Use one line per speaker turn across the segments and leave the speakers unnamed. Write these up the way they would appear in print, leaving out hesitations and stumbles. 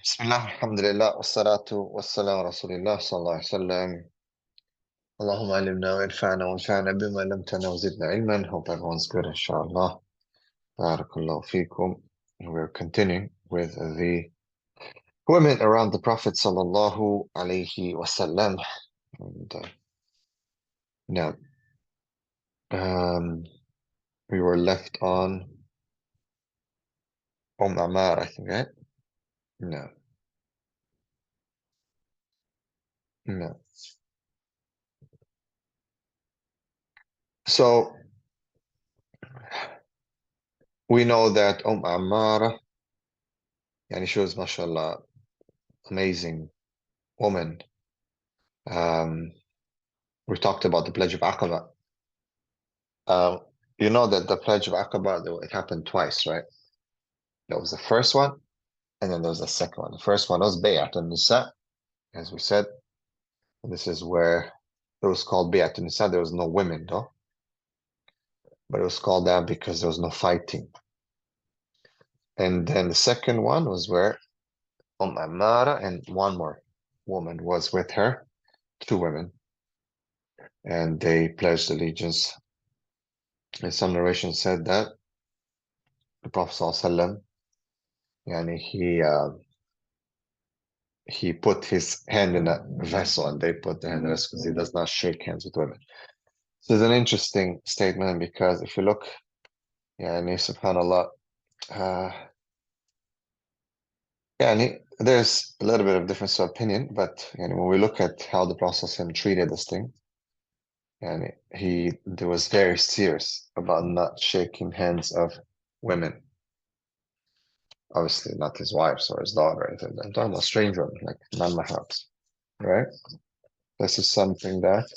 بسم الله الحمد لله والصلاة والسلام على رسول الله صلى الله عليه وسلم. اللهم علمنا وانفعنا وانفعنا بما علمتنا وزدنا علما. Hope everyone's good, inshallah. Barakallahu feekum. We're continuing with the women around the Prophet sallallahu alayhi wasallam. And now, we were left on Ammarah, I think, right? No, no. So we know that Ammarah, yani she was, mashallah, amazing woman. We talked about the Pledge of Aqaba. You know that the Pledge of Aqaba, it happened twice, right? There was the first one, and then there was the second one. The first one was Bay'at al-Nisa, as we said. And this is where it was called Bay'at al-Nisa. There was no women, though. But it was called that because there was no fighting. And then the second one was where Ammarah and one more woman was with her, two women. And they pledged allegiance. And some narration said that the Prophet ﷺ, yani he put his hand in a vessel and they put their hand in a vessel because he does not shake hands with women. So it's an interesting statement because if you look, yani, subhanAllah, there's a little bit of difference of opinion, but when we look at how the Prophet treated this thing, he was very serious about not shaking hands of women. Obviously, not his wives or his daughter or anything. I'm talking about stranger women, like non-mahrams, right? This is something that,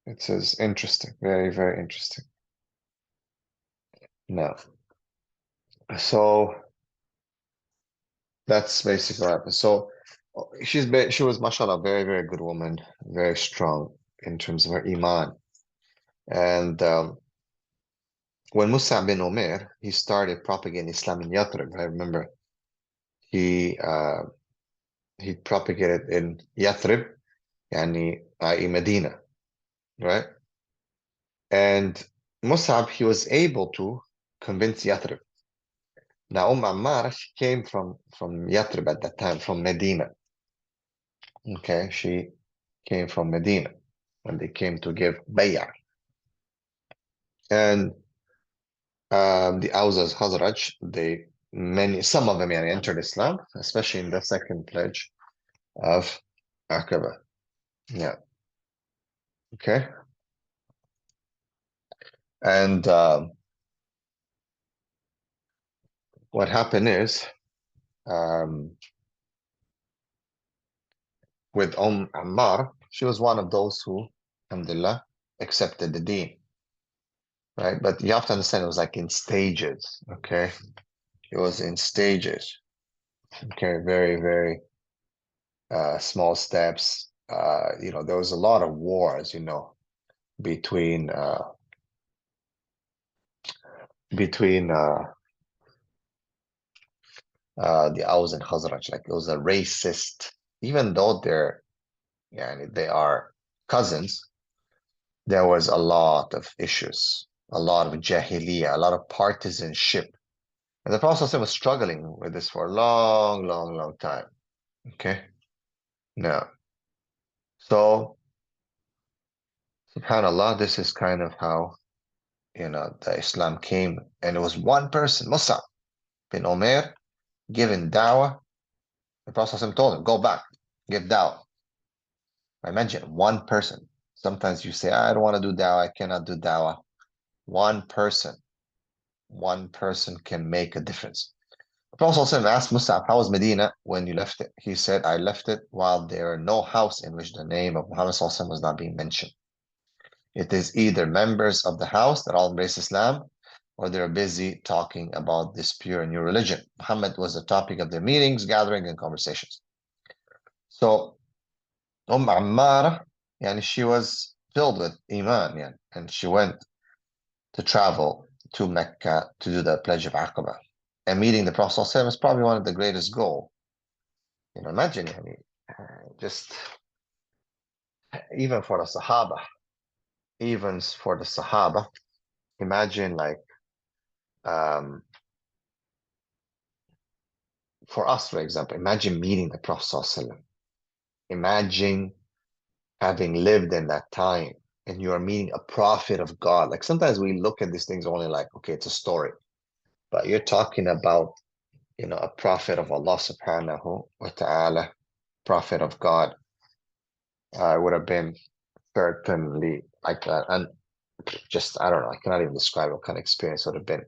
it says interesting, very, very interesting. Now, so that's basically what happened. So she was, mashallah, a very, very good woman, very strong in terms of her iman. And when Mus'ab bin Umair, he started propagating Islam in Yathrib, I remember he propagated in Yathrib, i.e. Medina, right? And Mus'ab, he was able to convince Yathrib. Now, Ammarah, she came from Yathrib at that time, from Medina. Okay, she came from Medina when they came to give bay'ah. And the Awsas, Khazraj, some of them entered Islam, especially in the second pledge of Aqaba. Yeah. Okay. And what happened is, with Ammarah, she was one of those who, alhamdulillah, accepted the deen. Right? But you have to understand it was like in stages, okay? It was in stages. Okay, very, very small steps. There was a lot of wars, between the Aus and Khazraj. Like it was a racist, even though they are cousins, there was a lot of issues, a lot of jahiliyyah, a lot of partisanship. And the Prophet was struggling with this for a long, long, long time. Okay. Now, so subhanAllah, this is kind of how the Islam came, and it was one person, Mus'ab bin Umair, giving da'wah. The Prophet told him, go back, give da'wah. I mentioned one person. Sometimes you say, I don't want to do da'wah, I cannot do da'wah. One person can make a difference. The Prophet asked Mus'ab, how was Medina when you left it? He said, I left it while there were no house in which the name of Muhammad was not being mentioned. It is either members of the house that all embrace Islam, or they're busy talking about this pure new religion. Muhammad was the topic of their meetings, gatherings, and conversations. So, Ammarah, she was filled with Iman, and she went to travel to Mecca to do the Pledge of Aqaba. And meeting the Prophet ﷺ is probably one of the greatest goals. Imagine, just even for the Sahaba, imagine like um, for us, for example, imagine meeting the Prophet ﷺ. Imagine having lived in that time and you are meeting a prophet of God. Like sometimes we look at these things only like, okay, it's a story. But you're talking about, a prophet of Allah subhanahu wa ta'ala, prophet of God. Would have been certainly like that. And just, I don't know, I cannot even describe what kind of experience it would have been.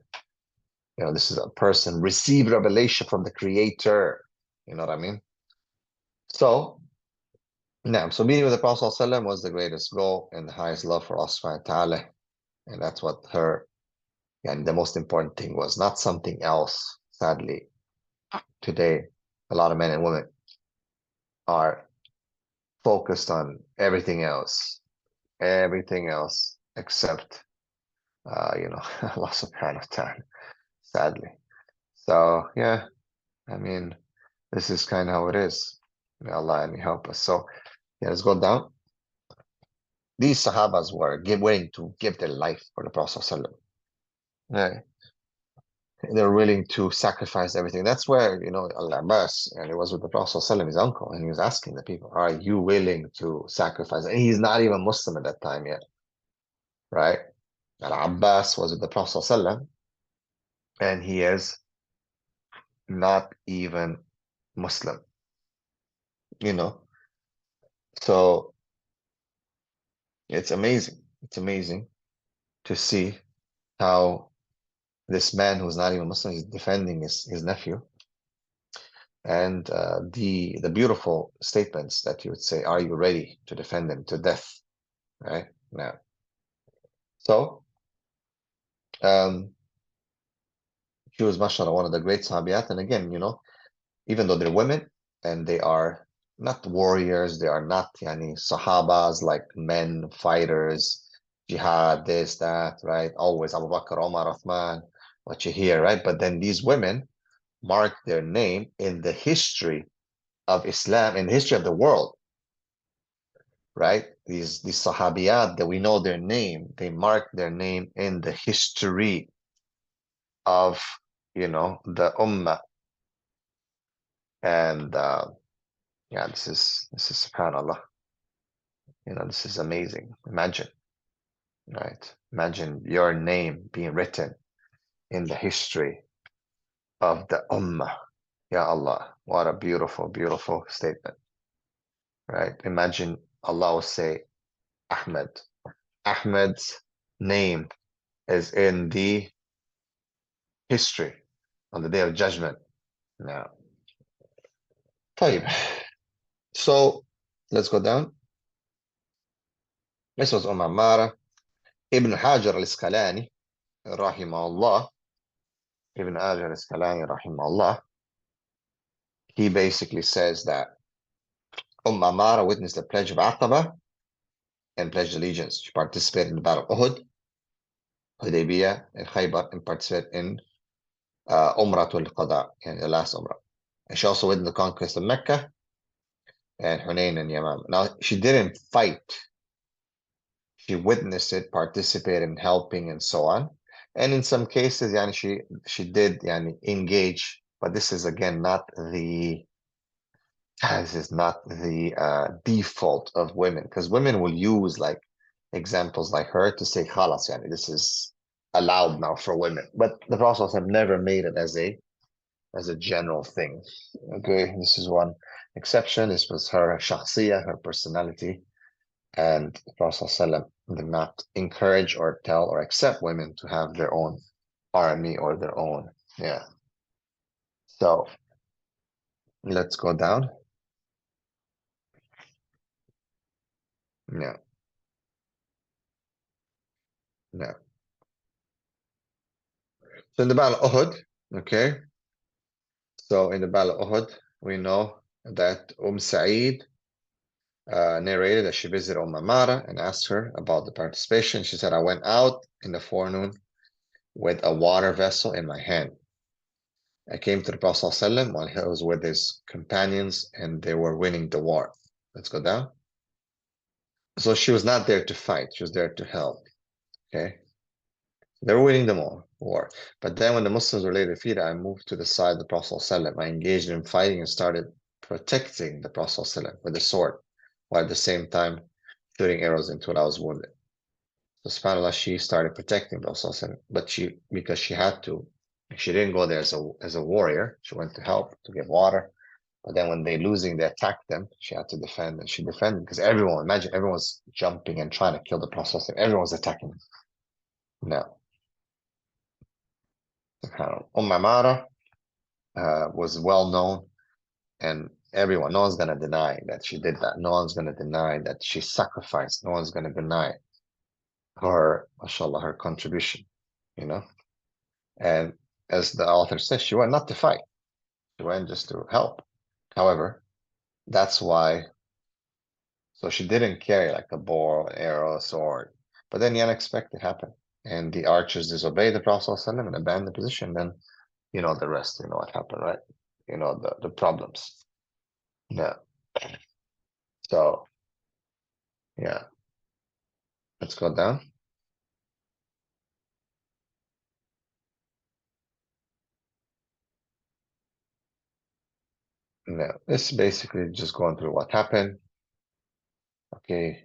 This is a person received revelation from the creator. You know what I mean? So, now, so meeting with the Prophet ﷺ was the greatest goal and the highest love for Allah subhanahu wa ta'ala. And that's what and the most important thing was, not something else. Sadly, today, a lot of men and women are focused on everything else except, Allah subhanahu wa ta'ala, sadly. So, yeah, I mean, this is kind of how it is. May Allah help us. So, yeah, let's go down. These Sahabas were willing to give their life for the Prophet ﷺ. Yeah. They're willing to sacrifice everything. That's where, Al-Abbas, and it was with the Prophet ﷺ, his uncle, and he was asking the people, are you willing to sacrifice? And he's not even Muslim at that time yet, right? Al-Abbas was with the Prophet ﷺ, and he is not even Muslim, So it's amazing. It's amazing to see how this man who's not even Muslim is defending his nephew. And the beautiful statements that you would say, are you ready to defend him to death? Right? Now. So she was, mashallah, one of the great sahabiyat. And again, even though they're women and they are not warriors, they are not sahabas, like men, fighters, jihad, this, that, right? Always Abu Bakr, Omar, Uthman, what you hear, right? But then these women mark their name in the history of Islam, in the history of the world, right? These sahabiyat that we know their name, they mark their name in the history of, the ummah. And yeah, this is subhanallah. This is amazing. Imagine, right? Imagine your name being written in the history of the ummah. Ya Allah, what a beautiful, beautiful statement, right? Imagine Allah will say, Ahmed. Ahmed's name is in the history on the day of judgment. Now, طيب. So let's go down. This was Umm Ammarah. Ibn Hajar al-Asqalani, rahimahullah. Ibn Hajar al-Asqalani, rahimahullah. He basically says that Umm Ammarah witnessed the pledge of Aqaba and pledged allegiance. She participated in the Battle of Uhud, Hudaybiyah, and Khaybar, and participated in Umratul Qada, and the last Umrah. And she also witnessed the conquest of Mecca and Hunayn and Yamam. Now, she didn't fight. She witnessed it, participated in helping, and so on. And in some cases, she did engage, but this is again not the default of women, because women will use like examples like her to say khalas, this is allowed now for women. But the Prophet have never made it as a general thing. Okay, this is one exception. This was her shakhsiyah, her personality. And the Prophet ﷺ did not encourage or tell or accept women to have their own army or their own. Yeah. So let's go down. Yeah. Yeah. So in the Battle of Uhud, okay. So in the Battle of Uhud, we know that Sa'id narrated that she visited Ammarah and asked her about the participation. She said, I went out in the forenoon with a water vessel in my hand. I came to the Prophet ﷺ while he was with his companions and they were winning the war. Let's go down. So she was not there to fight. She was there to help. Okay. They were winning the war. But then when the Muslims were later defeated, I moved to the side of the Prophet ﷺ. I engaged in fighting and started protecting the Prophet ﷺ with a sword, while at the same time shooting arrows into what I was wounded. So subhanAllah, she started protecting the Prophet ﷺ, but because she had to. She didn't go there as a warrior. She went to help, to give water. But then when they losing, they attacked them. She had to defend, and she defended because imagine everyone was jumping and trying to kill the Prophet ﷺ. Everyone was attacking him. No. Umm Ammarah was well known, and no one's going to deny that she did that. No one's going to deny that she sacrificed. No one's going to deny her, mashallah, her contribution, you know. And as the author says, she went not to fight. She went just to help. However, that's why, so she didn't carry like a bow, an arrow, a sword. But then the unexpected happened. And the archers disobeyed the Prophet ﷺ and abandoned the position. Then you know the rest, you know what happened, right? You know the problems. Yeah. So yeah, let's go down. Yeah, it's basically just going through what happened. Okay.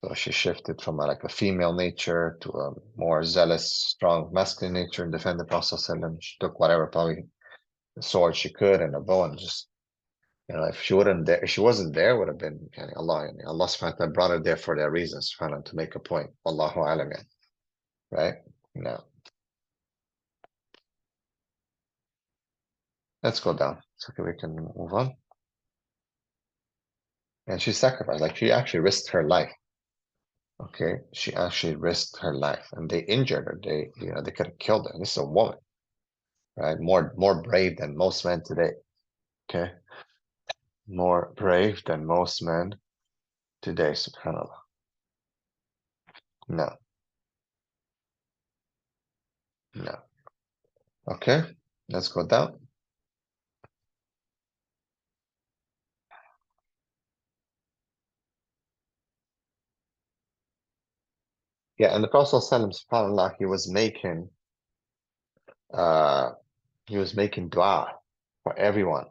So she shifted from like a female nature to a more zealous, strong masculine nature and defend the Prophet ﷺ. She took whatever probably sword she could and a bow and just, if she wasn't there, would have been Allah. Allah subhanahu wa ta'ala brought her there for that reason, subhanahu to make a point. Allahu alam, right? No. Let's go down. It's okay, we can move on. And she sacrificed, like she actually risked her life. Okay, she actually risked her life, and they injured her. They could have killed her. This is a woman, right? More brave than most men today. Okay, more brave than most men today. Subhanallah. No, no. Okay, let's go down. Yeah, and the Prophet ﷺ, subhanallah, uh, he was making dua for everyone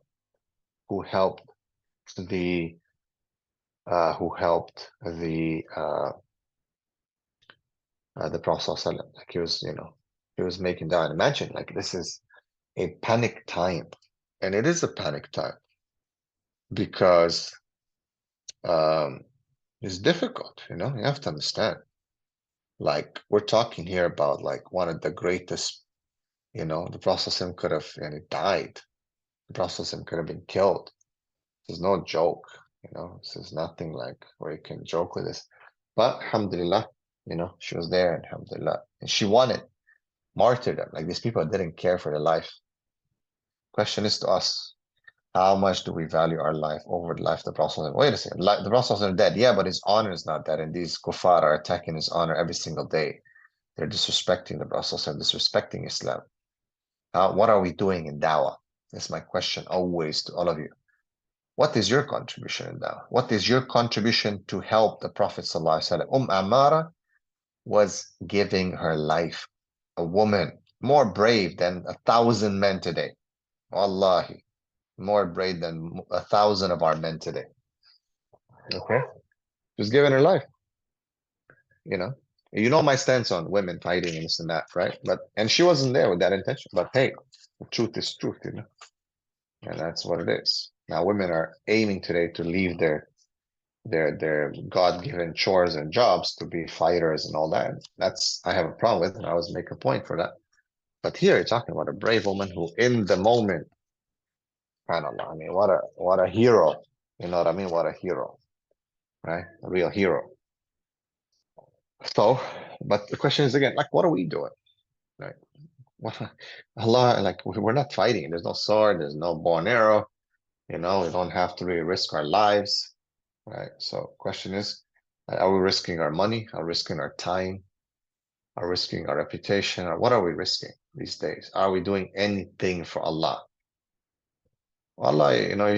who helped the the Prophet ﷺ. Like he was making dua. And imagine, like this is a panic time, and it is a panic time because um, it's difficult. You have to understand. Like we're talking here about like one of the greatest. The Prophet ﷺ could have died. The Prophet ﷺ could have been killed. This is no joke. This is nothing like where you can joke with this. But alhamdulillah, she was there, alhamdulillah, and she wanted martyrdom. Like these people didn't care for their life. Question is to us: how much do we value our life over the life of the Prophet? Wait a second, the Prophet is dead, yeah, but his honor is not dead, and these kuffar are attacking his honor every single day. They're disrespecting the Prophet, disrespecting Islam. What are we doing in dawah? That's my question always to all of you. What is your contribution in dawah? What is your contribution to help the Prophet ﷺ? Ammarah was giving her life. A woman more brave than 1,000 men today. Wallahi, more brave than 1,000 of our men today. Okay, she was giving her life. My stance on women fighting and this and that, right? And she wasn't there with that intention. But hey, the truth is truth, and that's what it is. Now, women are aiming today to leave their God-given chores and jobs to be fighters and all that. I have a problem with, and I always make a point for that. But here you're talking about a brave woman who, in the moment, subhanAllah, I mean, what a hero. You know what I mean? What a hero, right? A real hero. So, but the question is again, like, what are we doing, right? Allah, like, we're not fighting. There's no sword. There's no bow and arrow. We don't have to really risk our lives, right? So, question is, are we risking our money? Are we risking our time? are risking our reputation, or what are we risking these days? Are we doing anything for Allah? Allah,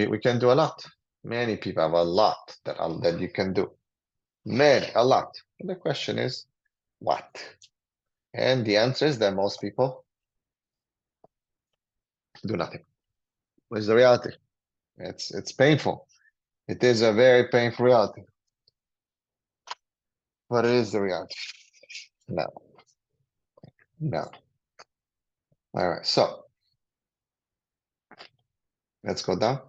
we can do a lot. Many people have a lot that you can do. Many, a lot. And the question is, what? And the answer is that most people do nothing. What is the reality? It's painful. It is a very painful reality. But it is the reality. No. No. All right. So let's go down.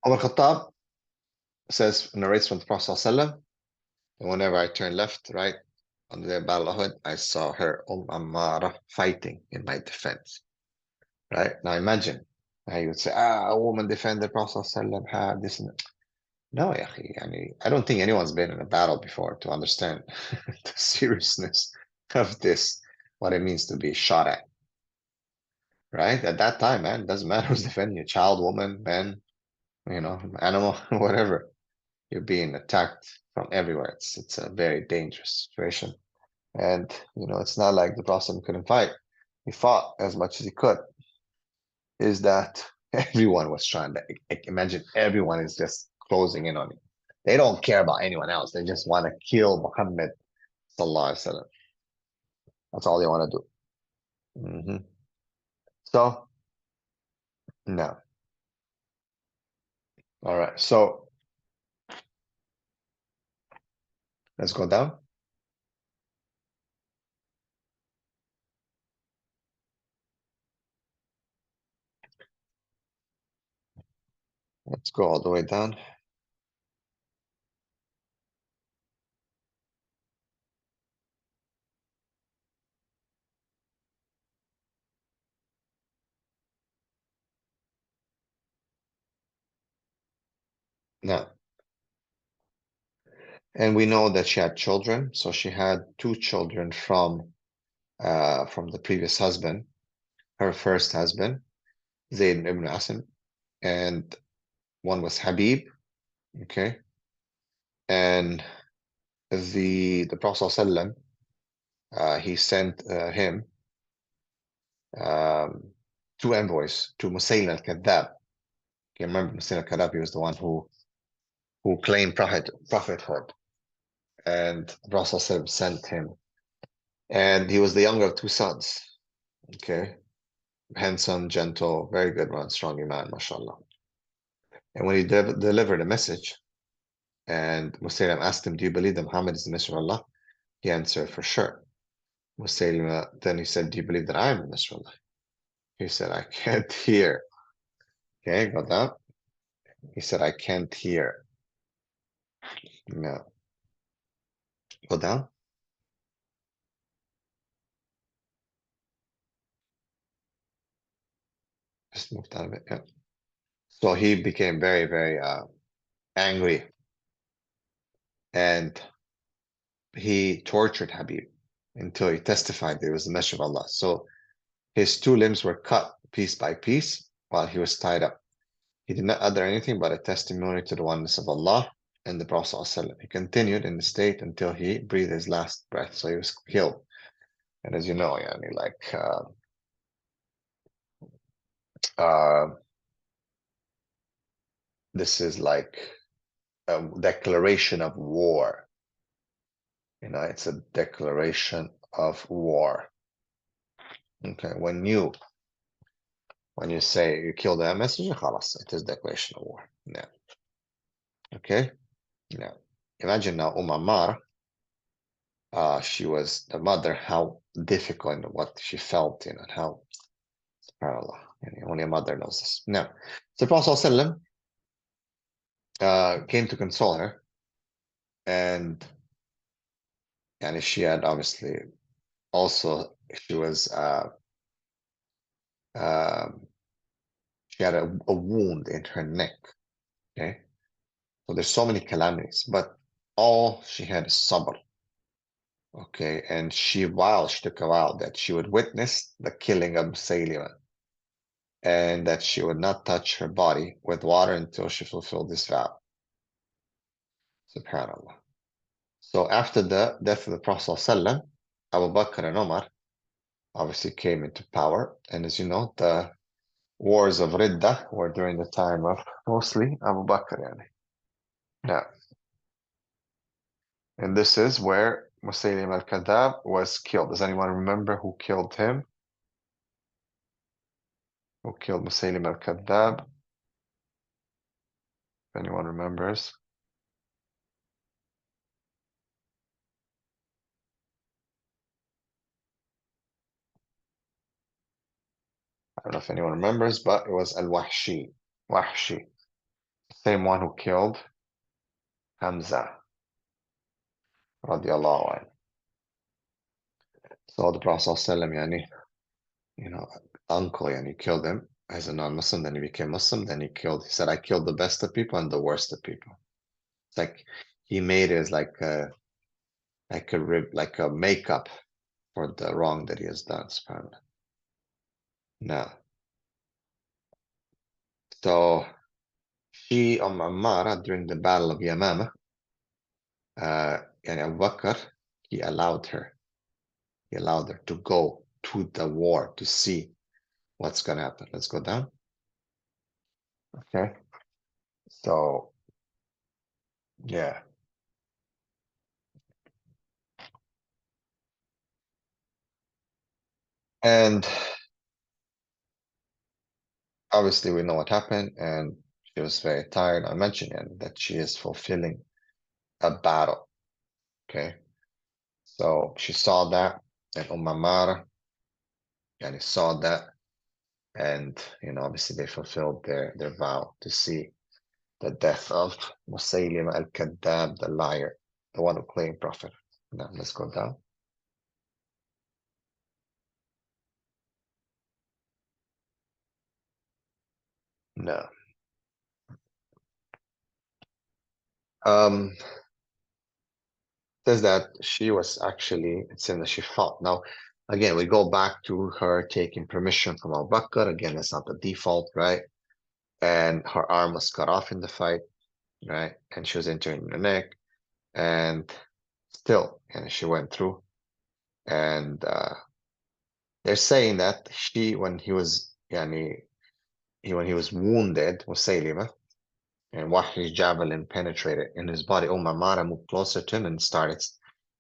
Umar Khattab says, narrates from the Prophet ﷺ, and whenever I turn left, right, on the Battle of Uhud, I saw her, Ammarah, fighting in my defense. Right? Now imagine, you would say, a woman defended the Prophet ﷺ, had this and that. No, ya akhi, I don't think anyone's been in a battle before to understand the seriousness of this, what it means to be shot at. Right? At that time, man, it doesn't matter who's defending you, child, woman, man, animal, whatever. You're being attacked from everywhere. It's a very dangerous situation. And, it's not like the Prophet couldn't fight. He fought as much as he could. Is that everyone was trying to imagine everyone is just closing in on you. They don't care about anyone else. They just want to kill Muhammad sallallahu alaihi wasallam. That's all they want to do. So, no. All right. So let's go down. Let's go all the way down. Now, and we know that she had children. So she had two children from the previous husband, her first husband, Zayd ibn Asim, and one was Habib. Okay, and the Prophet ﷺ, he sent him two envoys to Musaylim al-Kadhab. You remember Musaylim al-Kadhab? He was the one who claimed prophethood, and the Prophet ﷺ sent him, and he was the younger of two sons. Okay, handsome, gentle, very good one, strong man, mashallah. And when he delivered a message, and Musaylim asked him, "Do you believe that Muhammad is the messenger of Allah?" He answered, "For sure." Musaylim then he said, "Do you believe that I am the messenger of Allah?" He said, "I can't hear." Okay, got that? He said, "I can't hear." No. Go down. Just move down a bit. Yeah. So he became very, very angry, and he tortured Habib until he testified that he was the messenger of Allah. So his two limbs were cut piece by piece while he was tied up. He did not utter anything but a testimony to the oneness of Allah and the Prophet ﷺ. He continued in the state until he breathed his last breath. So he was killed. And as you know, this is like a declaration of war. It's a declaration of war. Okay, when you say you killed that messenger, khalas, it is declaration of war. Yeah. Okay. Yeah. Imagine now Ammarah, she was the mother, how difficult and what she felt, and how, subhanAllah, only a mother knows this. Now, so the Prophet ﷺ, came to console her, and she had obviously also, she was she had a wound in her neck. Okay, so there's so many calamities, but all she had is sabr. Okay, and she took a vow that she would witness the killing of Musaylima, and that she would not touch her body with water until she fulfilled this vow. Subhanallah. So after the death of the Prophet ﷺ, Abu Bakr and Umar obviously came into power. And as you know, the wars of Ridda were during the time of mostly Abu Bakr. Yani. Yeah. And this is where Musaylim al-Kadhab was killed. Does anyone remember who killed him? Who killed Musaylim al-Kadhab? If anyone remembers. I don't know if anyone remembers, but it was al-Wahshi. Wahshi. Same one who killed Hamza. Radiallahu anhu. So the Prophet ﷺ, yani, uncle, and he killed him as a non-Muslim. Then he became Muslim. Then he said, I killed the best of people and the worst of people. It's like he made it as like a makeup for the wrong that he has done. Subhanallah. Now, so she, Ammarah, during the Battle of Yamama, and Abu Bakr, he allowed her to go to the war to see what's going to happen. Let's go down. Okay. So, yeah. And obviously, we know what happened, and she was very tired. I mentioned that she is fulfilling a battle. Okay. So she saw that, and Ammarah, and he saw that, and obviously they fulfilled their vow to see the death of Musaylim al-Kadhab, the liar, the one who claimed prophet. Now let's go down. No. Says that she was actually, it says that she fought. Now, again, we go back to her taking permission from Abu Bakr. Again, that's not the default, right? And her arm was cut off in the fight, right? And she was injured in the neck, and still, and she went through. And they're saying that when he was, when he was wounded, Musaylima, and Wahyi's javelin penetrated in his body, Umm Ammarah moved closer to him and started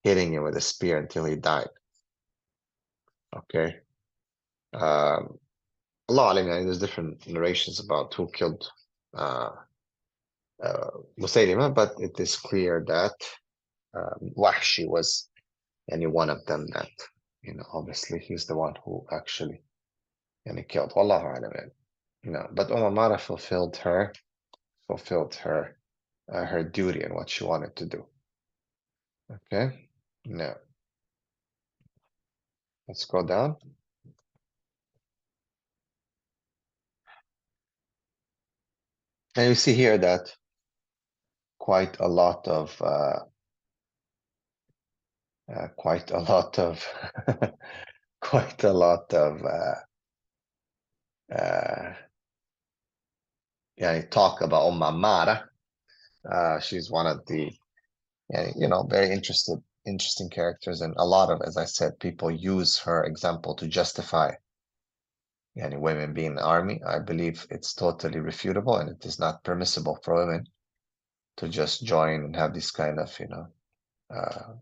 hitting him with a spear until he died. Okay. Allah Alim, there's different narrations about who killed uh, Musaylima, but it is clear that Wahshi was any one of them that, obviously he's the one who actually killed. Wallahu Alam. But Umm Ammarah fulfilled her duty and what she wanted to do. Okay. Now let's go down. And you see here that quite a lot of quite a lot of quite a lot of talk about Ammarah. She's one of the very interesting characters, and a lot of, as I said, people use her example to justify women being in the army. I believe it's totally refutable, and it is not permissible for women to just join and have this kind of uh,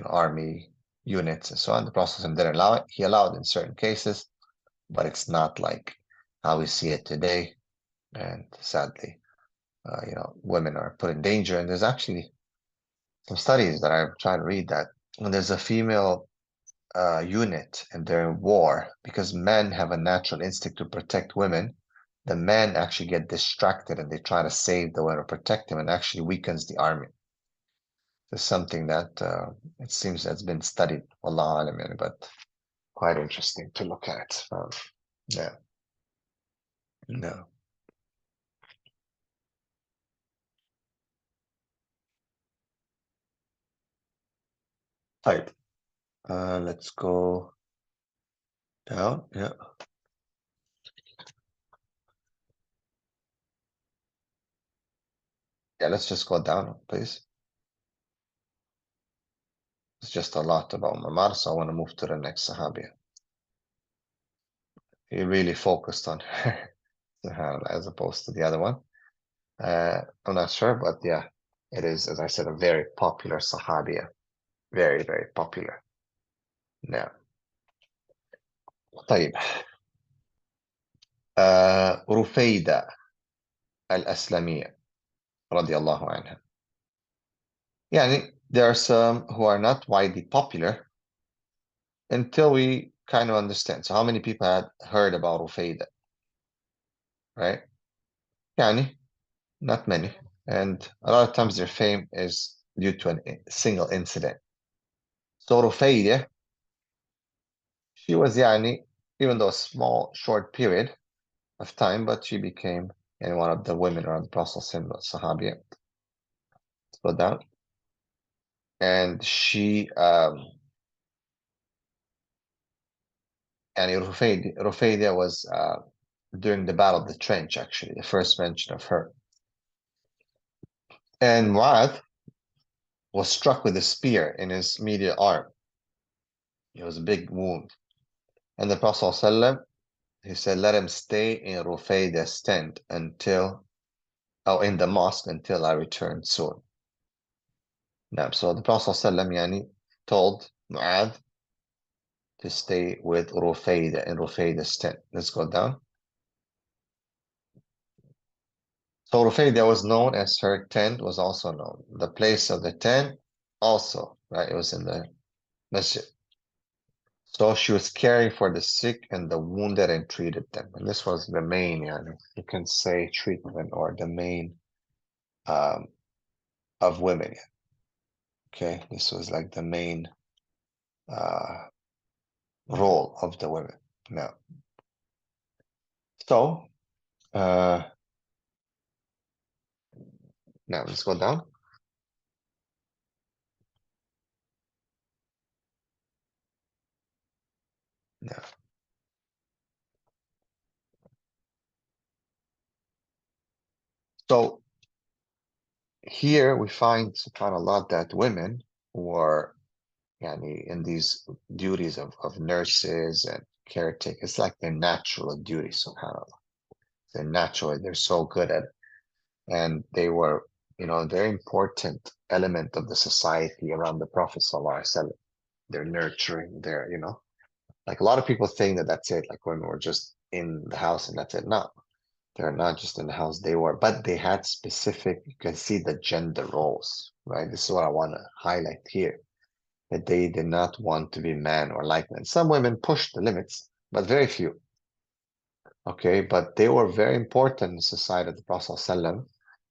army units and so on. The Prophet didn't allow it. He allowed in certain cases, but it's not like how we see it today. And sadly, women are put in danger. And there's actually some studies that I'm trying to read that when there's a female unit and they're in war, because men have a natural instinct to protect women, the men actually get distracted and they try to save the women or protect them, and actually weakens the army. It's something that it seems has been studied, Wallahu alam, but quite interesting to look at. Yeah, no. Right. Let's go down. Yeah. Yeah, let's just go down, please. It's just a lot about Umm Ammarah, so I want to move to the next Sahabi. He really focused on her as opposed to the other one. I'm not sure, but yeah, it is, as I said, a very popular Sahabiya. Very, very popular. Now, طيب. رفيدة الأسلمية رضي الله عنها. يعني, there are some who are not widely popular until we kind of understand. So how many people had heard about Rufayda? Right? Yani, not many. And a lot of times their fame is due to a single incident. So Rufayda, she was yani, even though a small, short period of time, but she became one of the women around the Prophet Sahabiya. Let's go down. And she and Rufayda was during the Battle of the Trench, actually, the first mention of her. And Mu'adh was struck with a spear in his medial arm. It was a big wound. And the Prophet ﷺ, he said, let him stay in Rufayda's tent until, in the mosque until I return soon. Now, so the Prophet ﷺ yani, told Mu'adh to stay with Rufayda in Rufayda's tent. Let's go down. So Rufayda was known as her tent was also known. The place of the tent also, right? It was in the masjid. So she was caring for the sick and the wounded and treated them. And this was the main, you can say, treatment or the main of women. Okay, this was like the main role of the women. Now, so now let's go down. Now, so here we find, subhanAllah, that women were in these duties of nurses and caretakers. It's like their natural duty, subhanAllah. They're natural, they're so good at it. And they were, a very important element of the society around the Prophet ﷺ. They're nurturing, like a lot of people think that that's it, like women were just in the house and that's it. No, they're not just in the house, but they had specific, you can see the gender roles, right? This is what I want to highlight here, that they did not want to be man or like man. Some women pushed the limits, but very few. Okay, but they were very important in the society of the Prophet ﷺ,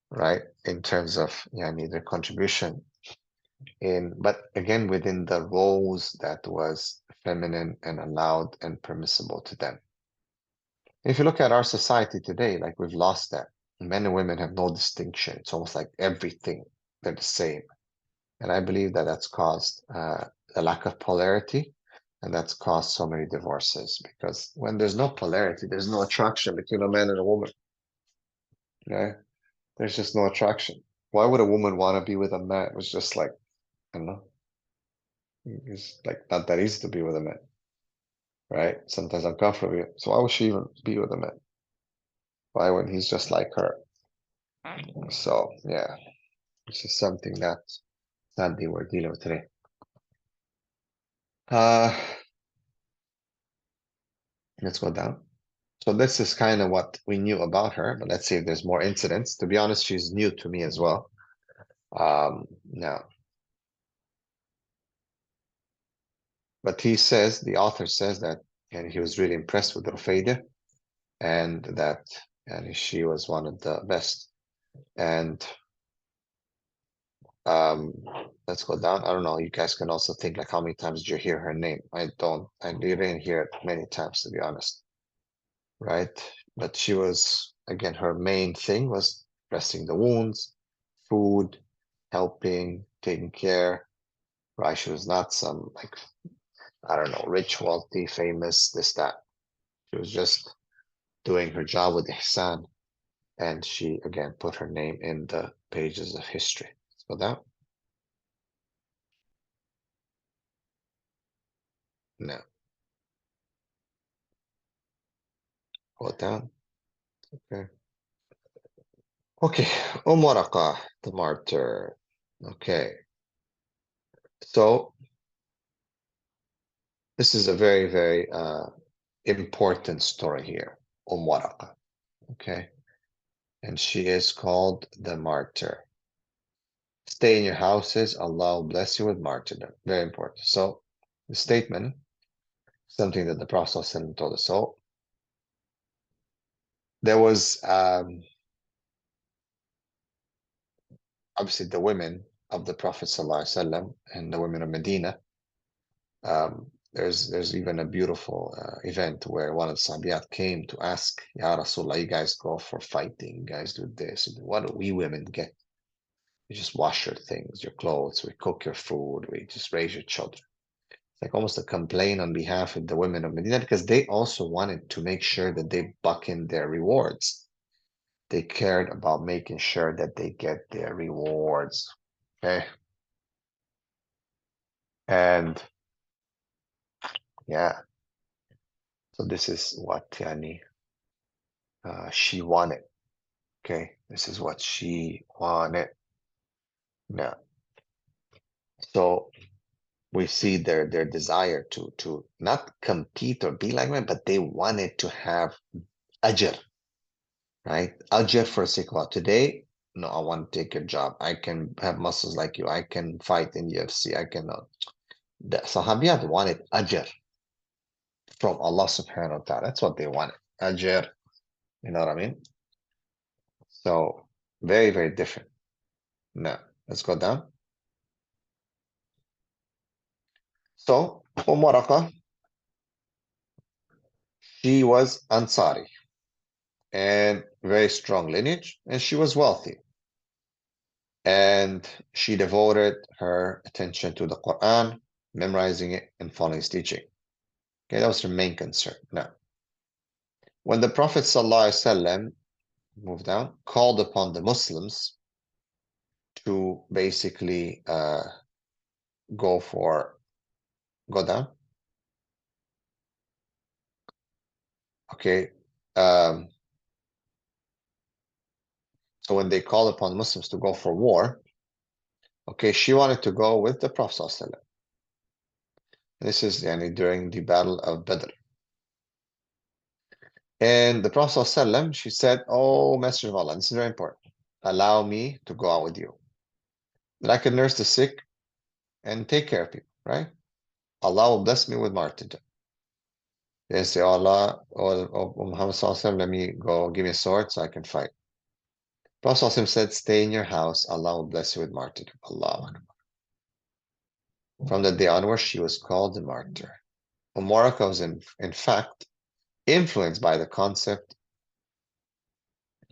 right? In terms of their contribution but again within the roles that was feminine and allowed and permissible to them. If you look at our society today, like we've lost that. Men and women have no distinction. It's almost like everything, they're the same. And I believe that that's caused a lack of polarity, and that's caused so many divorces, because when there's no polarity, there's no attraction between a man and a woman. Yeah, there's just no attraction. Why would a woman want to be with a man? It was just like, I don't know. It's like not that easy to be with a man, right? Sometimes uncomfortable. So why would she even be with a man? Why when he's just like her? So yeah, this is something that sadly we're dealing with today. Let's go down. So this is kind of what we knew about her, but let's see if there's more incidents. To be honest, she's new to me as well. Now, but the author says that, and he was really impressed with Rufayda, and that, and she was one of the best. And let's go down. I don't know. You guys can also think like how many times did you hear her name? I didn't hear it many times, to be honest. Right? But she was, again, her main thing was dressing the wounds, food, helping, taking care. Right? She was not some like, I don't know, rich, wealthy, famous, this, that. She was just doing her job with ihsan. And she, again, put her name in the pages of history. Let's go down. No. Go down. Okay. Okay. Ammarah, the martyr. Okay. So this is a very, very important story here. Ammarah. Okay. And she is called the martyr. Stay in your houses. Allah will bless you with martyrdom. Very important. So the statement, something that the Prophet ﷺ told us. So there was obviously the women of the Prophet ﷺ and the women of Medina. There's even a beautiful event where one of the Sahabiyat came to ask, Ya Rasulullah, you guys go for fighting, you guys do this. What do we women get? You just wash your things, your clothes, we cook your food, we just raise your children. It's like almost a complaint on behalf of the women of Medina because they also wanted to make sure that they buck in their rewards. They cared about making sure that they get their rewards. Okay. And yeah, so this is what she wanted. Okay, this is what she wanted. Now, so we see their desire to not compete or be like men, but they wanted to have ajr, right? Ajr for sake of Allah. Today, no, I want to take your job. I can have muscles like you. I can fight in UFC. I cannot. The Sahabiyat wanted ajr from Allah subhanahu wa ta'ala. That's what they wanted. Ajr. You know what I mean? So very, very different. Now, let's go down. So, Ammarah, she was Ansari and very strong lineage, and she was wealthy. And she devoted her attention to the Quran, memorizing it and following its teaching. Okay, that was her main concern. Now, when the Prophet ﷺ, move down, called upon the Muslims to basically go down. Okay. So when they called upon Muslims to go for war, okay, she wanted to go with the Prophet ﷺ. This is during the Battle of Badr. And the Prophet ﷺ, she said, oh, Messenger of Allah, this is very important. Allow me to go out with you. That I can nurse the sick and take care of people, right? Allah will bless me with martyrdom. They say, Allah, oh Muhammad ﷺ, let me go, give me a sword so I can fight. Prophet ﷺ said, stay in your house. Allah will bless you with martyrdom. Allah Akbar. From that day onwards, she was called the martyr. Ammarah was in fact influenced by the concept.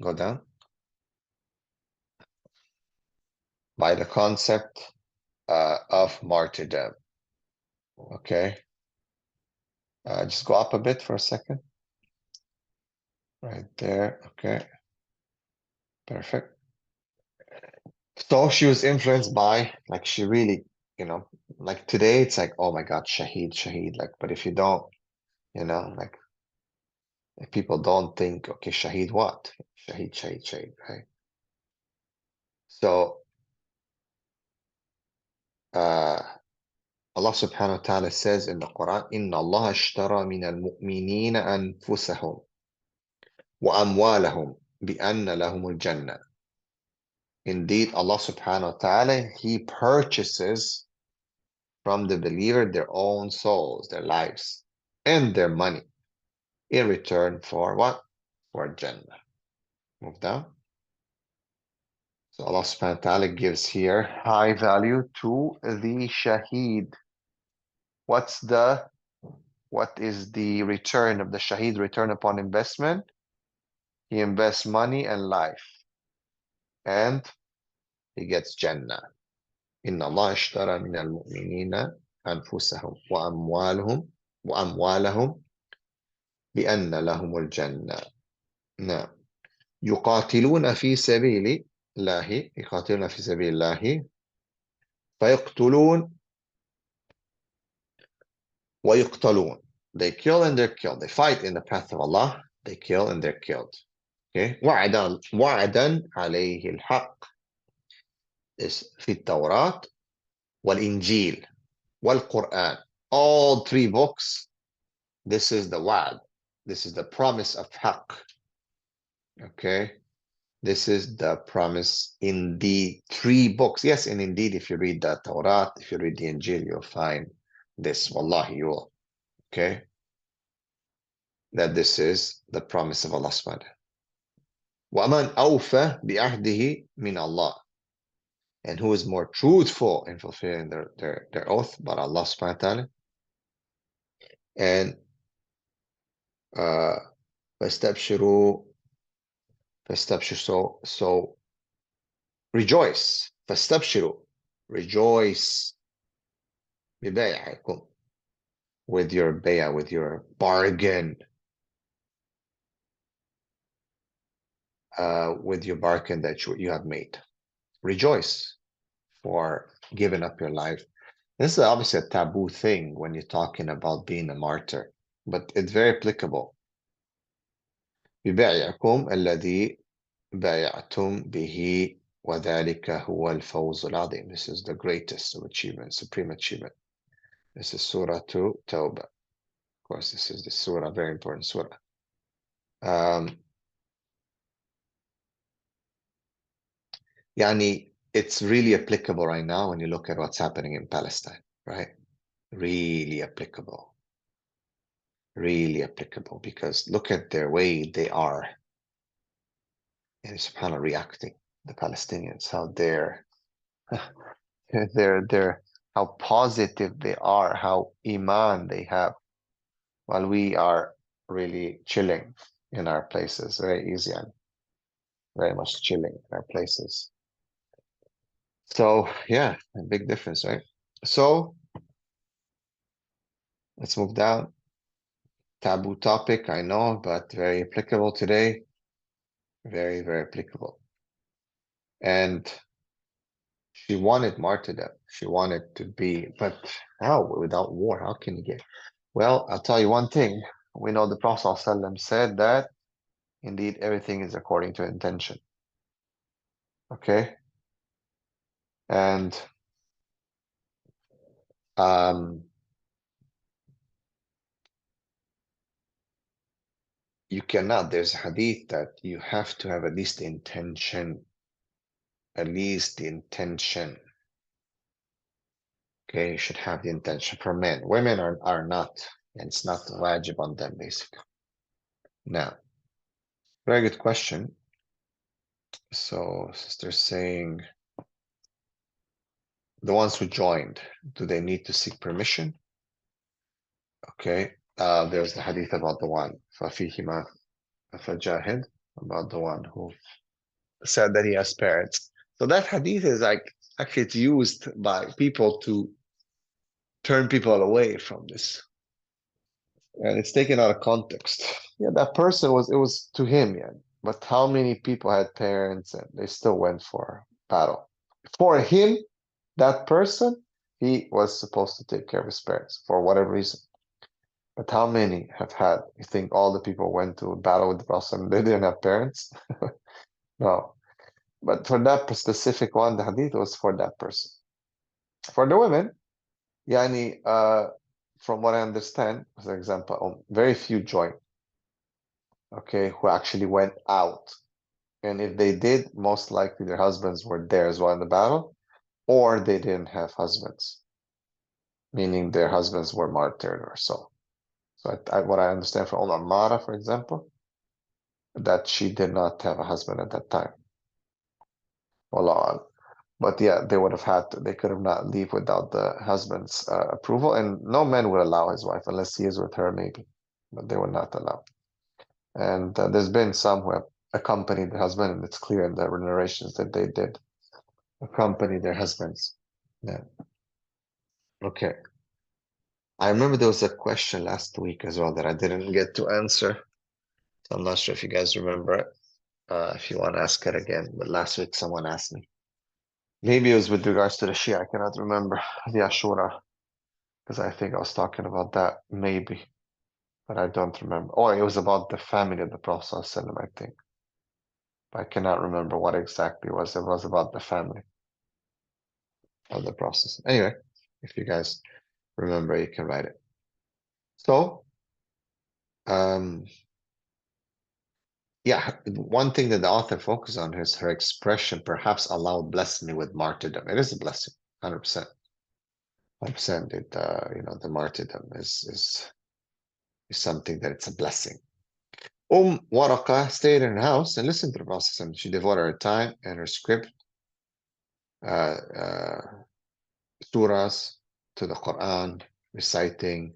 Go down. By the concept of martyrdom. Okay. Just go up a bit for a second. Right there. Okay. Perfect. So she was influenced by, like, she really, like today it's like, oh my God, Shaheed, Shaheed. Like, but if you don't, like, if people don't think, okay, Shaheed what? Shaheed, Shaheed, Shaheed, right? So, Allah subhanahu wa ta'ala says in the Quran, إِنَّ اللَّهَ اشْتَرَى مِنَ الْمُؤْمِنِينَ أَنفُسَهُمْ وَأَمْوَالَهُمْ بِأَنَّ لَهُمُ الْجَنَّةِ. Indeed, Allah subhanahu wa ta'ala, He purchases from the believer their own souls, their lives, and their money in return for what? For Jannah. Move down. So Allah subhanahu wa ta'ala gives here high value to the shaheed. What is the return of the shaheed? Return upon investment? He invests money and life, and he gets Jannah. إن الله اشترى من المؤمنين أنفسهم وأموالهم بأن لهم الجنة. Now, يقاتلون في سبيلي. الله يقاتلون في سبيل الله فيقتلون ويقتلون. They kill and they're killed. They fight in the path of Allah. They kill and they're killed. Okay. وعدا عليه الحق is في التوراة والإنجيل والقرآن. All three books. This is the wa'ad. This is the promise of haqq. Okay. This is the promise in the three books. Yes, and indeed, if you read the Torah, if you read the Injil, you'll find this. Wallahi, you will. Okay. That this is the promise of Allah subhanahu wa ta'ala. وَمَنْ أَوْفَى بِعَهْدِهِ مِنَ اللَّهِ. And who is more truthful in fulfilling their oath but Allah subhanahu wa ta'ala. And فَاسْتَبْشِرُوا so rejoice. فَاسْتَبْشِرُوا rejoice بِبَيْعِكُمْ with your bay'ah, with your bargain. With your bargain that you have made. Rejoice for giving up your life. This is obviously a taboo thing when you're talking about being a martyr, but it's very applicable. ببايعكم الذي بايعتم به وذلك هو الفوز العظيم. This is the greatest of achievement, supreme achievement. This is Surah to Tawbah. Of course, this is the surah, very important surah. Yani, it's really applicable right now when you look at what's happening in Palestine, right? Really applicable. Really applicable, because look at their way they are, and subhanAllah, reacting, the Palestinians, how they're how positive they are, how iman they have, while we are really chilling in our places, very easy and very much chilling in our places. So yeah, a big difference, right? So let's move down. Taboo topic, I know, but very applicable today. Very, very applicable. And she wanted martyrdom. She wanted to be, but how? Without war, how can you get? Well, I'll tell you one thing. We know the Prophet ﷺ said that indeed everything is according to intention. Okay? And you cannot, there's a hadith that you have to have at least the intention. At least the intention. Okay, you should have the intention for men. Women are not, and it's not wajib on them, basically. Now, very good question. So, sister's saying, the ones who joined, do they need to seek permission? Okay, there's the hadith about the one, فَفِيهِمَا فَجَاهِدْ, about the one who said that he has parents. So that hadith is like, actually it's used by people to turn people away from this. And it's taken out of context. Yeah, that person it was to him, yeah. But how many people had parents and they still went for battle? For him, that person, he was supposed to take care of his parents for whatever reason. But how many have had, you think all the people went to battle with the Prophet and they didn't have parents? No. But for that specific one, the hadith was for that person. For the women, yani, from what I understand, for example, very few joined, okay, who actually went out. And if they did, most likely their husbands were there as well in the battle, or they didn't have husbands, meaning their husbands were martyred or so. So what I understand from Umm Ammarah, for example, that she did not have a husband at that time. Wallah. But yeah, they would have had to, they could have not leave without the husband's approval, and no man would allow his wife unless he is with her, maybe, but they would not allow. And there's been some who have accompanied the husband, and it's clear in the narrations that they did accompany their husbands. Yeah. Okay. I remember there was a question last week as well that I didn't get to answer. So I'm not sure if you guys remember it. if you want to ask it again. But last week someone asked me. Maybe it was with regards to the Shia. I cannot remember the Ashura because I think I was talking about that. Maybe, but I don't remember. Oh, it was about the family of the Prophet ﷺ, I think. But I cannot remember what exactly it was. It was about the family of the Prophet. Anyway, if you guys remember, you can write it. So, yeah, one thing that the author focuses on is her expression, perhaps Allah will bless me with martyrdom. It is a blessing, 100%. 100%. It, the martyrdom is something that it's a blessing. Waraqah stayed in her house and listened to the Prophet. She devoted her time and her script, surahs, to the Quran, reciting,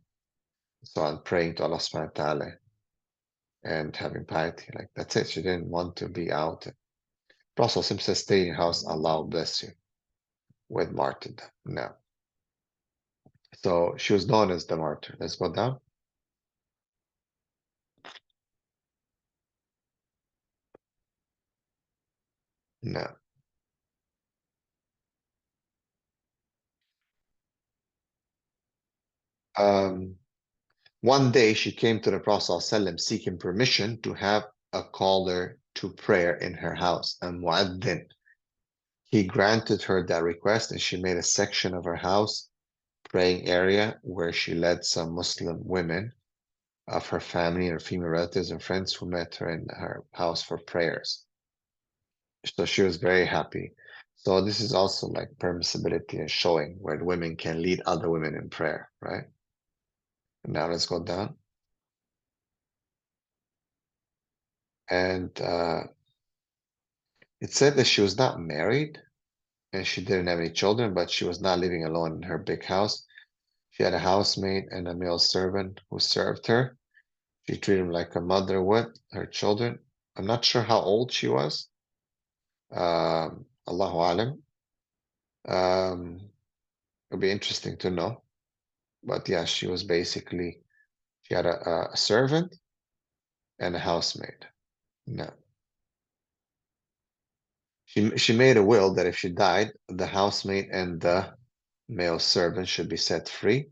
so on, praying to Allah subhanahu wa ta'ala and having piety. Like that's it. She didn't want to be out. Prophet says, stay in your house, Allah will bless you with martyrdom. No. So she was known as the martyr. Let's go down. No. One day she came to the Prophet ﷺ seeking permission to have a caller to prayer in her house, a mu'adhin. He granted her that request and she made a section of her house, praying area, where she led some Muslim women of her family and her female relatives and friends who met her in her house for prayers. So she was very happy. So this is also like permissibility and showing where the women can lead other women in prayer, right? Now let's go down. And it said that she was not married and she didn't have any children, but she was not living alone in her big house. She had a housemaid and a male servant who served her. She treated him like a mother would her children. I'm not sure how old she was. Allahu alam. It'll be interesting to know. But yeah, she was basically, she had a servant and a housemaid. No. She made a will that if she died, the housemaid and the male servant should be set free.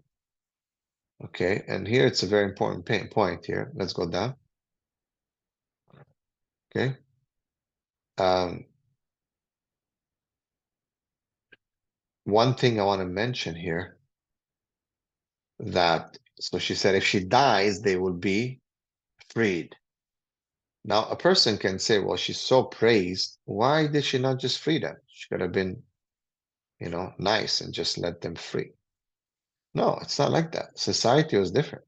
Okay, and here it's a very important point here. Let's go down. Okay. One thing I want to mention here that, so she said if she dies, they will be freed. Now, a person can say, well, she's so praised. Why did she not just free them? She could have been, nice and just let them free. No, it's not like that. Society was different.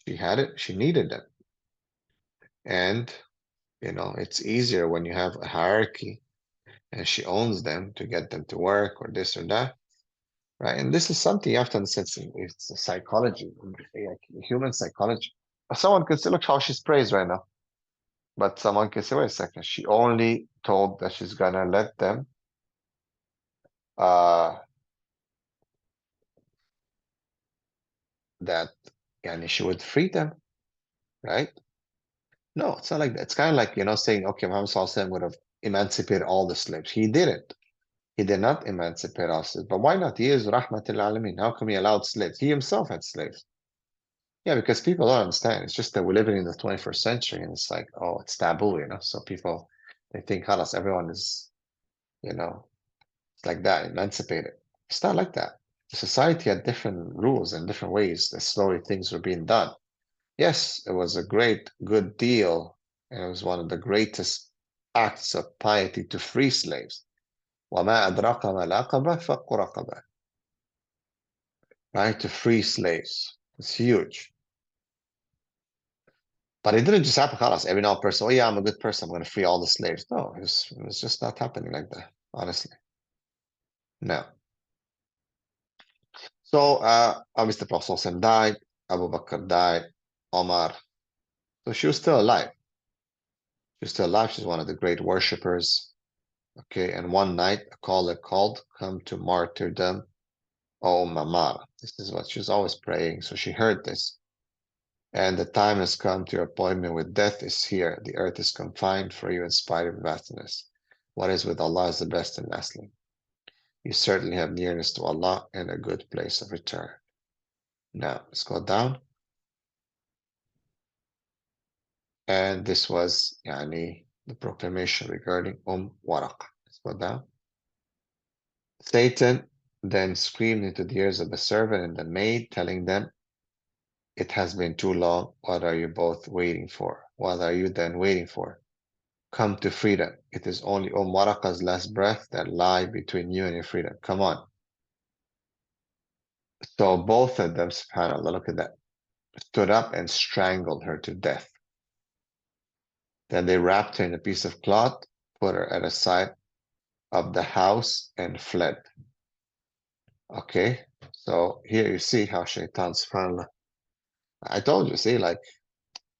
She had it, she needed them. And, it's easier when you have a hierarchy and she owns them to get them to work or this or that. Right. And this is something you have to understand. It's a psychology, like human psychology. Someone could say, look how she's praised right now. But someone can say, wait a second, she only told that she's gonna let them that yani she would free them, right? No, it's not like that. It's kind of like, saying, okay, Muhammad Sallallahu would have emancipated all the slaves. He didn't. He did not emancipate all slaves. But why not? He is Rahmatul Alameen. How come he allowed slaves? He himself had slaves. Yeah, because people don't understand. It's just that we're living in the 21st century and it's like, oh, it's taboo, So people, they think, halas, everyone is, it's like that, emancipated. It's not like that. Society had different rules and different ways that slowly things were being done. Yes, it was a good deal, and it was one of the greatest acts of piety to free slaves. وَمَا أَدْرَاكَ مَا الْعَقَبَةُ فَكُّ رَقَبَةٍ. Right, to free slaves. It's huge. But it didn't just happen, خلاص. Every now person, oh yeah, I'm a good person, I'm going to free all the slaves. No, it's just not happening like that, honestly. No. So, obviously, the Prophet died, Abu Bakr died, Omar. So she was still alive. She was still alive. She's one of the great worshippers. Okay, and one night a caller called, come to martyrdom, oh Umm Ammarah. This is what she was always praying. So she heard this. And the time has come to your appointment with death is here. The earth is confined for you in spite of vastness. What is with Allah is the best. And lastly, you certainly have nearness to Allah and a good place of return. Now, let's go down. And this was the proclamation regarding Waraq. Let's go down. Satan then screamed into the ears of the servant and the maid, telling them, "It has been too long. What are you both waiting for? What are you then waiting for? Come to freedom. It is only Waraqa's last breath that lie between you and your freedom. Come on." So both of them, subhanAllah, look at that, stood up and strangled her to death. Then they wrapped her in a piece of cloth, put her at a side of the house, and fled. Okay, so here you see how Shaitan, subhanAllah, I told you, see, like,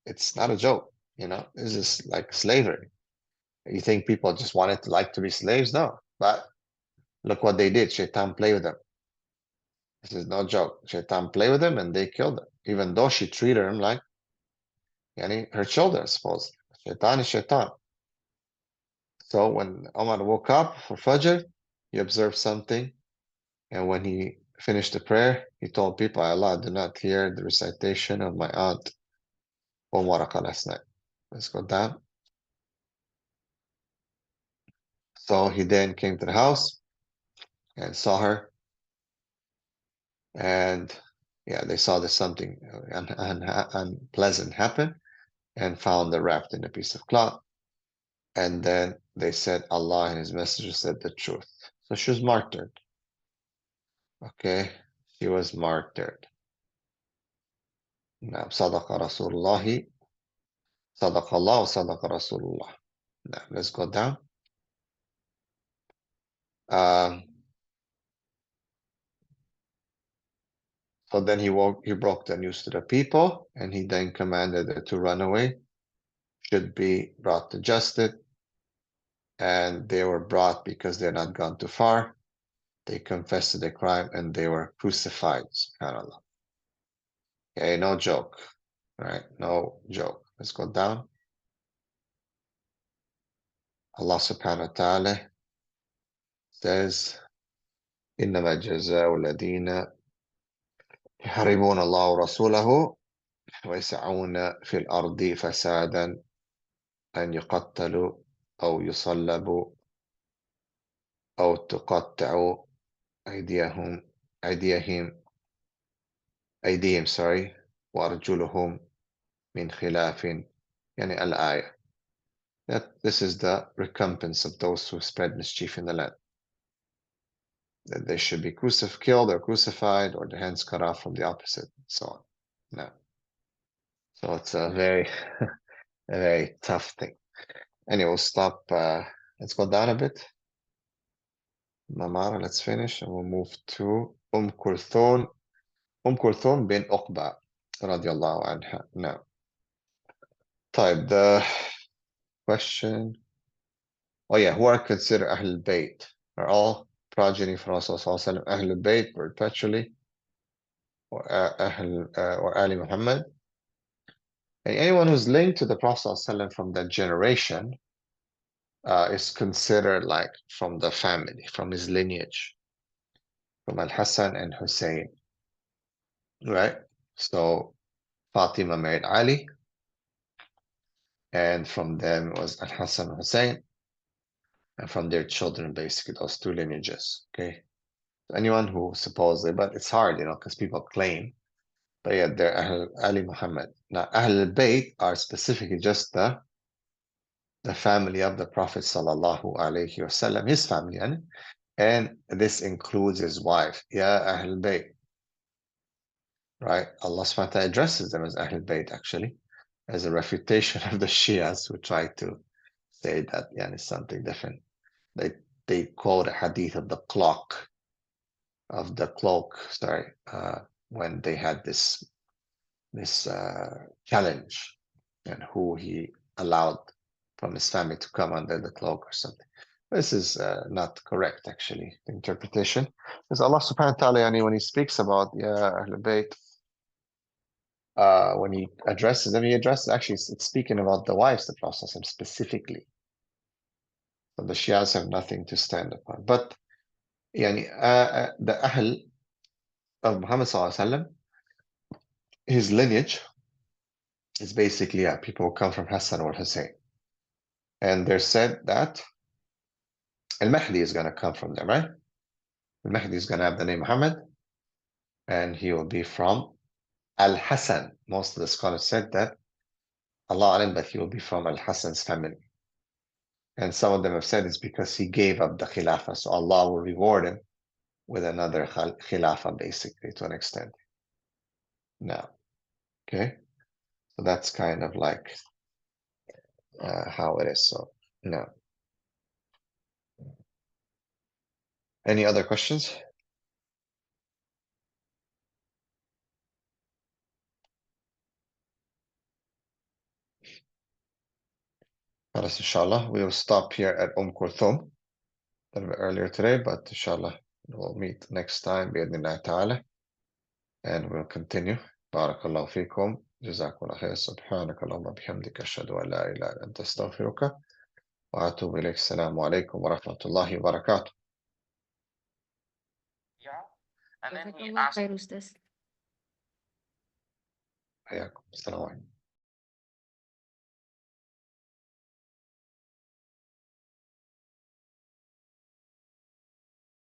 it's not a joke, this is like slavery. You think people just wanted to like to be slaves? No, but look what they did. Shaitan played with them. This is no joke. Shaitan played with them and they killed her, even though she treated him like her children, I suppose. Shaitan is Shaitan. So when Omar woke up for Fajr, he observed something. And when he finished the prayer, he told people, Allah, do not hear the recitation of my aunt Waraqah last night. Let's go down. So he then came to the house and saw her. And yeah, they saw that something unpleasant happen and found her wrapped in a piece of cloth. And then they said, Allah and his messenger said the truth. So she was martyred. Okay, she was martyred. Now, Sadaqa Rasulullahi, Sadaqa Allah, Sadaqa Rasulullah. Now, let's go down. So then he broke the news to the people, and he then commanded it to run away, should be brought to justice. And they were brought because they're not gone too far. They confessed to the crime and they were crucified, subhanAllah. Okay, no joke, right? No joke. Let's go down. Allah subhanahu wa ta'ala says, إنما جزاء الذين يحاربون الله ورسوله ويسعون في الأرض فسادا أن يقتلوا أو يصلبوا أو تقطع أيديهم وأرجلهم من خلاف الآية. That this is the recompense of those who spread mischief in the land. That they should be killed or crucified or their hands cut off from the opposite, and so on. No. So it's a very, a very tough thing. Anyway, we'll stop. Let's go down a bit. Mamara, let's finish and we'll move to Kulthum bin Uqba radiallahu anha. Now, type the question. Oh yeah, who are considered Ahl Bayt? Are all progeny from Rasulullah Ahl Bayt perpetually, or Ali Muhammad? And anyone who's linked to the Prophet from that generation is considered like from the family, from his lineage, from Al-Hassan and Hussein, right? So Fatima married Ali, and from them was Al-Hassan and Hussein, and from their children, basically, those two lineages, okay? Anyone who supposedly, but it's hard, because people claim, but yeah, they're Ali Muhammad. Now, Ahl al-Bayt are specifically just the family of the Prophet sallallahu alaihi wasallam, his family, and this includes his wife, Ya Ahl al-Bayt, right? Allah subhanahu wa ta'ala addresses them as Ahl al-Bayt, actually, as a refutation of the Shias who try to say that it's something different. They quote a hadith of the cloak, when they had this challenge, and who he allowed from his family to come under the cloak or something. This is not correct, actually, the interpretation. Because Allah subhanahu wa ta'ala, when he speaks about Ahl Bayt, when he addresses them, actually, it's speaking about the wives of the Prophet specifically. So the Shias have nothing to stand upon. But the Ahl of Muhammad sallallahu alaihi wasallam, his lineage is basically people who come from Hassan or Hussein. And they're said that Al-Mahdi is going to come from them, right? Al-Mahdi is going to have the name Muhammad, and he will be from Al-Hassan. Most of the scholars said that, Allah alam, but he will be from Al-Hassan's family. And some of them have said it's because he gave up the Khilafah, so Allah will reward him with another Khilafah, basically, to an extent. Now, okay? So that's kind of like how it is. So, no. Any other questions? Inshallah, we will stop here at Kulthum a little bit earlier today, but inshallah, we'll meet next time, bi'idhnillah ta'ala, and we'll continue. Barakallahu feekum. Jazakumullah khair. Subhanaka Allahumma bihamdika ashhadu an la ilaha illa anta astaghfiruka wa atubu ilayk. Assalamu alaikum wa rahmatullahi wa barakatuh.
Yeah. And then he asked.
Hayakum. Assalamu alaikum.